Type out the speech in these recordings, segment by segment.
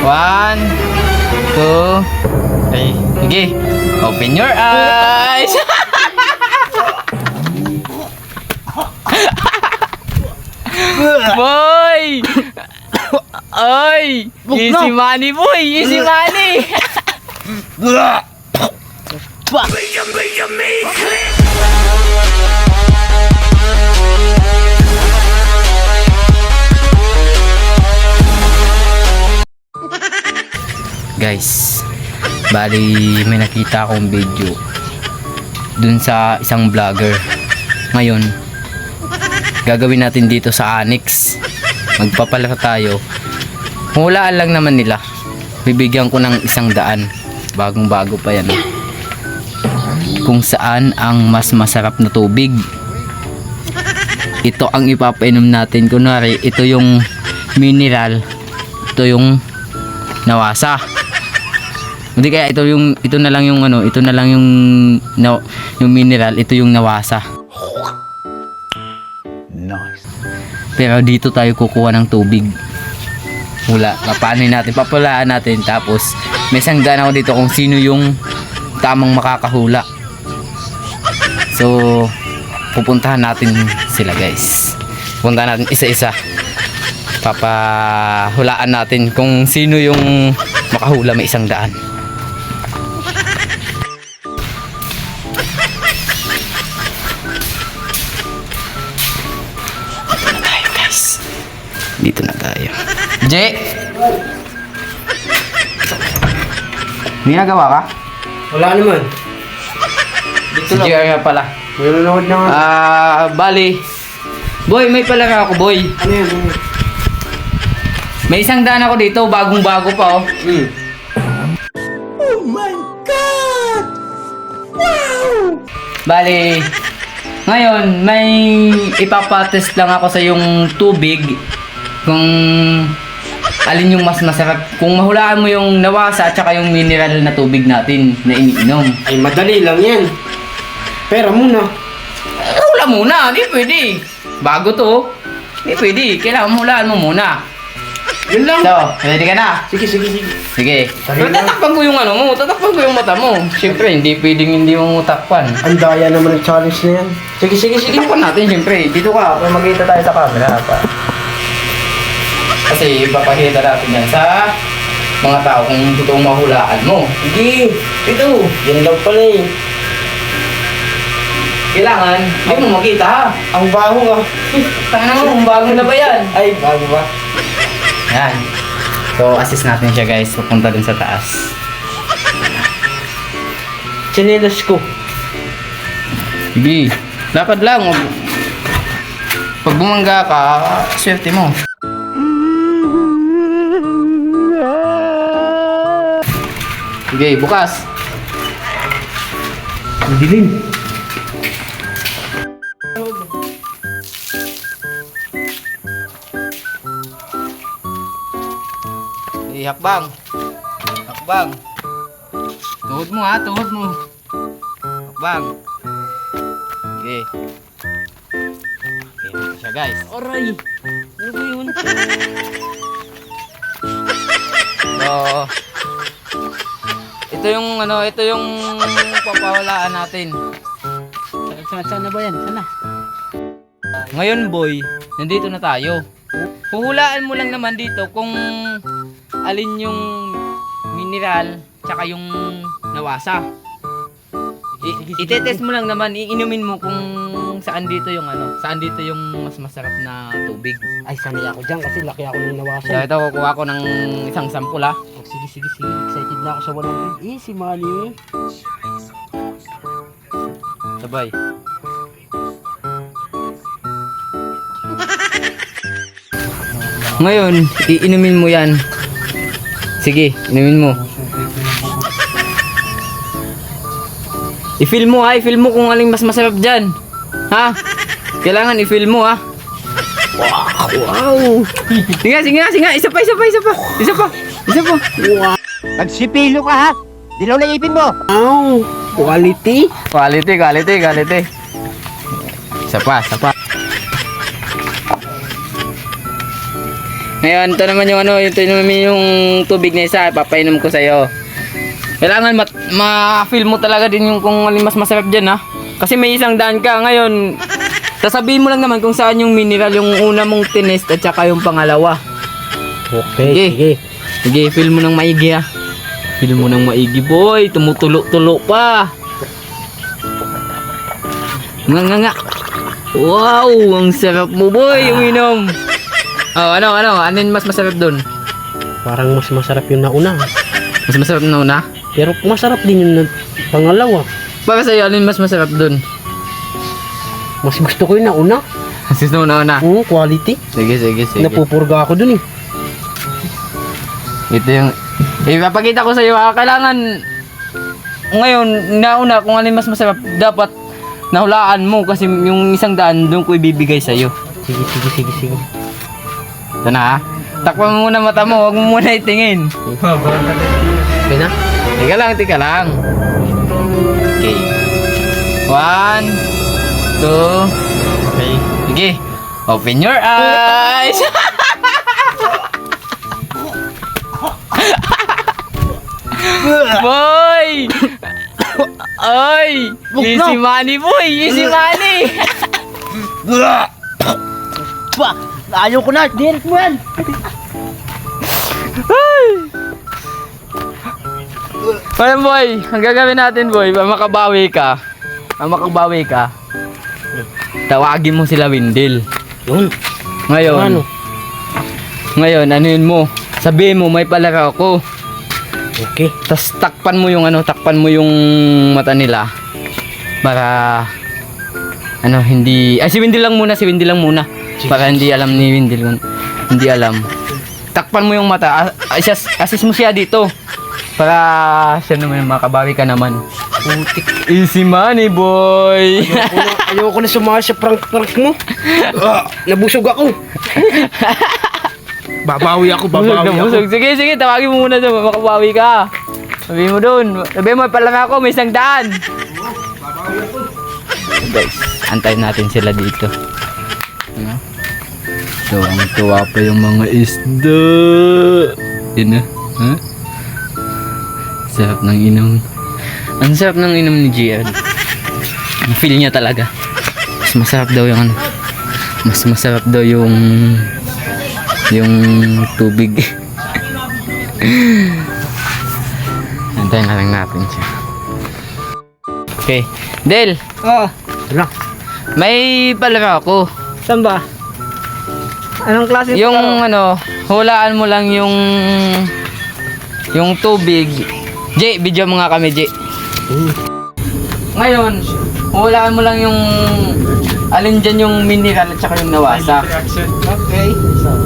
One, two, three. Sige. Open your eyes. Boy! Ay! Easy money, boy! Easy money! Guys, bali may nakita akong video dun sa isang vlogger. Ngayon, gagawin natin dito sa Annex. Magpapalaro tayo. Hulaan lang naman nila. Bibigyan ko ng 100. Bagong bago pa yan. Kung saan ang mas masarap na tubig. Ito ang ipapainom natin. Kunwari, ito yung mineral. Ito yung nawasa. Hindi, kaya ito na lang yung ano, ito na lang yung yung mineral, ito yung nawasa. Nice. Pero dito tayo kukuha ng tubig. Hula, papaanoin natin, papulaan natin, tapos may sanggan ako dito kung sino yung tamang makakahula. So, pupuntahan natin sila, guys. Pupuntahan natin isa-isa. Papahulaan natin kung sino yung makahula may 100. Dito na tayo. Je! May nagawa ka? Wala naman. Si JR nga pala. Nanonood na nga. Bali. Boy, may pala ako, boy. Ano yan? May 100 ako dito, bagong bago pa, oh. Oh my God! Wow! Bali, ngayon, may ipapatest lang ako sa yung tubig. Kung alin yung mas masarap. Kung mahulaan mo yung nawasa at saka yung mineral na tubig natin na iniinom. Ay, madali lang yan. Pera muna. Hula muna, di pwede. Bago to. Di pwede. Kailangan hulaan mo muna. Yun lang. So, ready ka na? Sige, sige, sige. Sige. Pero tatakpan ko yung ano mo. Tatakpan ko yung mata mo. Siyempre, hindi pwedeng hindi mo takpan. Ang daya naman ng challenge na yan. Sige, sige, sige. Takpan natin, siyempre. Dito ka. Para magkita tayo sa camera. Kasi ipapakita natin yan sa mga tao kung totoong mahulaan mo. Sige. Ito. Yan lang pala eh. Kailangan, hindi mo makita ha. Ang baho ah. Tanga mo, bago na ba yan? Ay, bago ba? Yan. So, assist natin siya, guys. Pupunta dun sa taas. Chinelas ko. Sige. Lakad lang. Pag bumangga ka, swerte mo. Sige, bukas. Ang dilim. Hakbang. Hakbang. Tuhod mo ha, tuhod mo. Hakbang. Okay. Okay, dito siya, guys. Aray. Ano ba yun? So, ito yung papawalaan natin. Saan na ba yan? Sana? Ngayon, boy, nandito na tayo. Huhulaan mo lang naman dito kung alin yung mineral tsaka yung nawasa. Itetest mo lang naman, iinumin mo kung saan dito yung saan dito yung mas masarap na tubig. Ay, sanay ako dyan kasi laki ako ng So nawasan. ito, kukuha ko ng isang sample ha. Oh, sige, sige, sige. Excited na ako sa 100. Easy money. Sabay. Ngayon, iinumin mo yan. Sige, inumin mo. I-feel mo ha, i-feel mo kung aling mas masarap dyan. Ha? Kailangan i-feel mo ha. Wow! Sige, sige, sige, isa pa. Wow! Nagsipilo ka ha? Dilaw na ipin mo! Wow! Quality! Quality. Isa pa. Ngayon, ito naman yung ano, ito naman yung tubig na isa, papainom ko sa'yo. Kailangan ma-feel mo talaga din yung kung alin mas masarap dyan, ha? Kasi may isang daan ka. Ngayon, sasabihin mo lang naman kung saan yung mineral, yung una mong tinest at saka yung pangalawa. Okay, Sige, feel mo ng maigi, ha? Feel mo ng maigi, boy. Tumutulo-tulo pa. Nga. Wow, ang sarap mo, boy, uminom. Oh, ano, anin mas masarap dun? Parang mas masarap yung nauna. Mas masarap na una? Pero masarap din yung pangalawa. Para sa'yo, alin mas masarap dun? Mas gusto ko yung nauna. Gusto mo na una? Quality. Sige. Napupurga ako dun eh. Ito yung... Ipapakita ko sa'yo, kailangan... Ngayon, nauna, kung alin mas masarap, dapat nahulaan mo kasi yung 100 doon ko ibibigay sa'yo. Sige. Ito na, ha? Takpan mo muna mata mo, huwag mo muna itingin. Okay na? Tika lang. Okay. 1, 2, Okay. sige. Open your eyes. Boy! Ay! Easy money, boy! Easy money! Pa! Ayaw ko na! Direct mo yan! Parang boy, ang gagawin natin, boy, para makabawi ka, tawagin mo sila Windel. Yun. Ngayon, Ano? ngayon, ano yun mo? Sabihin mo, may palaro ako. Okay. Tapos takpan mo yung mata nila. Para, hindi, si Windel lang muna. Para hindi alam ni Windel, hindi alam. Takpan mo yung mata, assist mo siya dito. Para siya naman makabawi ka naman. Easy money, boy. Ayoko na sumali sa prank mo. Nabusog ako. Babawi ako. Sige, tawagin mo muna doon, makabawi ka. Sabihin mo doon, palang ako, may 100. Guys, antayin natin sila dito. Tuwang-tuwa pa yung mga isda. Yun na, ha? Sarap ng inom. Ang sarap ng inom ni Gian. Ang feel niya talaga. Mas masarap daw yung tubig. Antayin na lang natin siya. Okay. Del, Ano? may palaro ako. Saan ba? Anong klase? Yung hulaan mo lang yung tubig. J, video mo nga kami, J. Ngayon, hulaan mo lang yung alin dyan yung mineral at saka yung nawasa. Okay.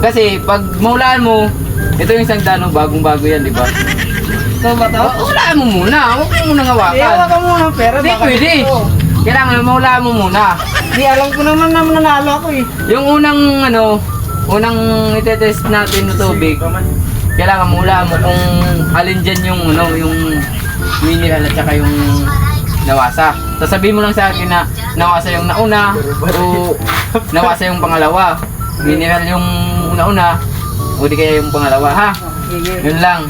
Kasi pag mahulaan mo, ito yung 100, bagong-bago yan, di ba? Ito ba to? Hulaan mo muna, huwag mo munang hawakan. Iyawa ka muna ng pera. Hindi baka pwede. dito. Kailangan mahulaan mo muna. Di alam ko naman na nanalo ako eh. Yung unang itetest natin na tubig, kailangan mahulaan mo kung alin dyan yung mineral at saka yung nawasa. Sasabihin mo lang sa akin na nawasa yung nauna o nawasa yung pangalawa. Mineral yung nauna o di kaya yung pangalawa, ha? Yun lang.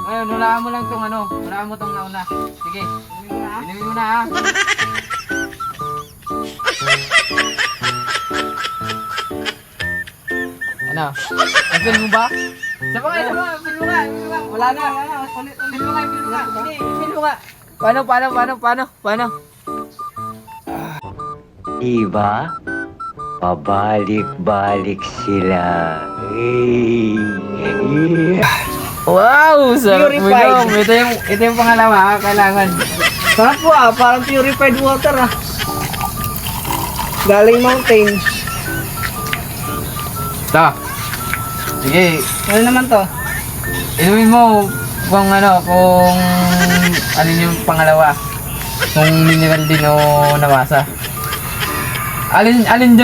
Ngayon, hulaan mo lang hulaan mo tong nauna. Sige, inumin mo na, ha? Ano? Ang mo ba? Saba nga, film mo nga. Wala na. Film mo nga. Hindi, film mo nga. Paano? Diba? Pabalik-balik sila. Wow! Sarap mo Purified. yun. Ito yung pangalawa, kailangan. Sarap po parang purified water Galing mountain. Ito. Sige, Ano naman to? inumin mo kung alin yung pangalawa. Kung mineral din o nawasa. Alin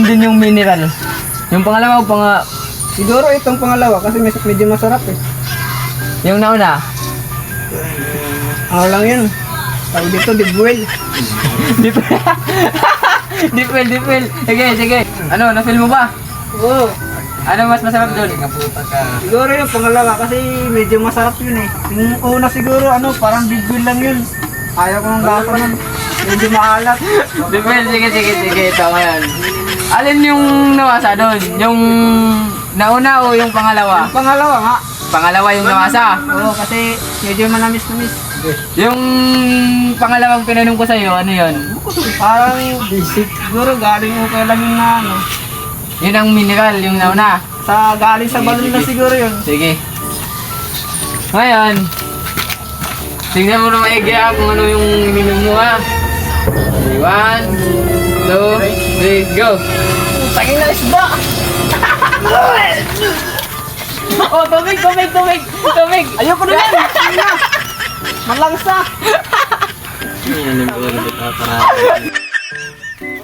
din yung mineral. Yung pangalawa o Siguro itong pangalawa kasi medyo masarap eh. yung nauna. Ano lang yun? Tawag dito, Dibwell. Dipel. Sige. Ano, na-feel mo ba? Oo. Ano mas masarap doon? Siguro yung pangalawa kasi medyo masarap yun eh. Yung una siguro, parang Dibwell lang yun. Ayaw ko ng lasa nun. Medyo maalat. Dipel, sige. Tama yan. Alin yung nawasa doon? Yung nauna o yung pangalawa? Yung pangalawa nga. Pangalawa yung nawasa. Oo, kasi medyo manamis-namis. Yung pangalawang pinanong ko sa'yo, ano yun? Parang basic. Siguro galing okay lang yun na Yun ang mineral, yung nauna. galing sa balon na siguro yun. Sige. Ngayon, tingnan mo na maigi kung ano yung ininom mo ha. 1, 2, 3, go! Tangin na isda! Oh, tubig! Ayoko na yan! Ayun na! Malangsa!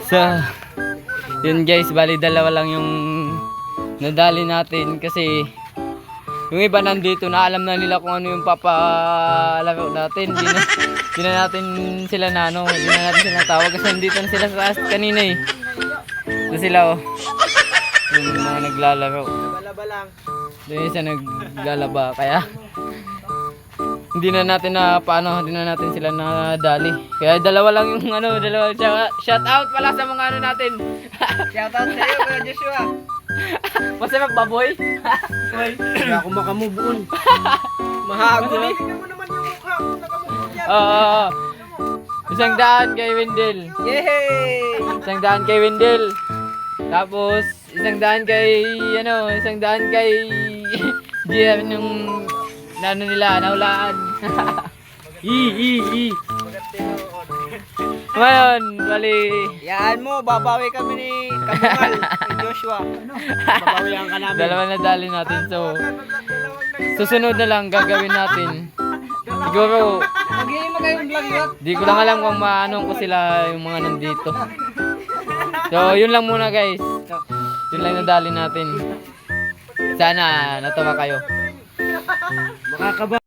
So, yun guys, bali dalawa lang yung nadali natin kasi yung iba nandito na alam na nila kung ano yung papalaro natin. Di na natin sila hindi na natin sila tawag kasi nandito na sila sa taas kanina eh. Ito sila oh. Yung mga naglalaro. Balaba lang. Doon isa naglalaba kaya hindi na natin sila nadali. Kaya dalawa lang yung dalawa. Shout out pala sa mga natin. Shoutout sa iyo, Kuya Joshua. Masarap ba boy? Hindi ako makamove on. Mahagod eh. Oo. Isang daan kay Wendell. Yay! Isang daan kay Wendell. Tapos isang daan kay GM yung nila nahulaan. Ngayon, bali Yan mo, babawi kami ni Kamungal, ni Joshua. Babawihan ka namin. dalawa na dali natin. So susunod na lang gagawin natin. Siguro Mag-iima kayong vlog yun. di ko lang alam kung maanong ko sila yung mga nandito. So yun lang muna guys. Yun lang nadali natin. Sana natuwa kayo. Makakaba.